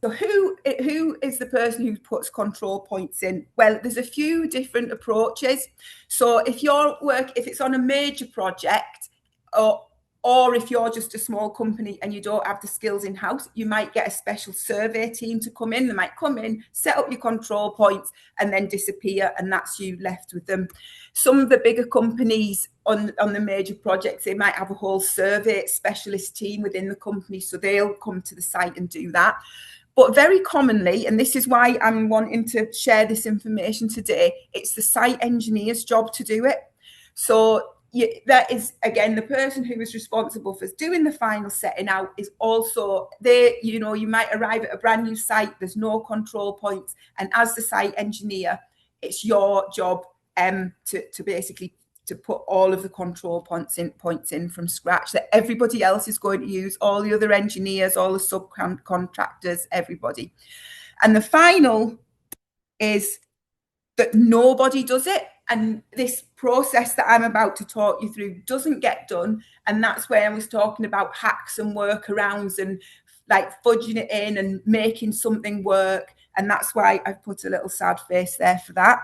So who is the person who puts control points in? Well, there's a few different approaches. So if it's on a major project, or if you're just a small company and you don't have the skills in-house, you might get a special survey team to come in. They might come in, set up your control points, and then disappear, and that's you left with them. Some of the bigger companies on the major projects, they might have a whole survey specialist team within the company, so they'll come to the site and do that. But very commonly, and this is why I'm wanting to share this information today, it's the site engineer's job to do it. So that is, again, the person who is responsible for doing the final setting out is also there. You know, you might arrive at a brand new site, there's no control points, and as the site engineer, it's your job to basically to put all of the control points in from scratch that everybody else is going to use, all the other engineers, all the subcontractors, everybody. And the final is that nobody does it. And this process that I'm about to talk you through doesn't get done. And that's where I was talking about hacks and workarounds and like fudging it in and making something work. And that's why I've put a little sad face there for that.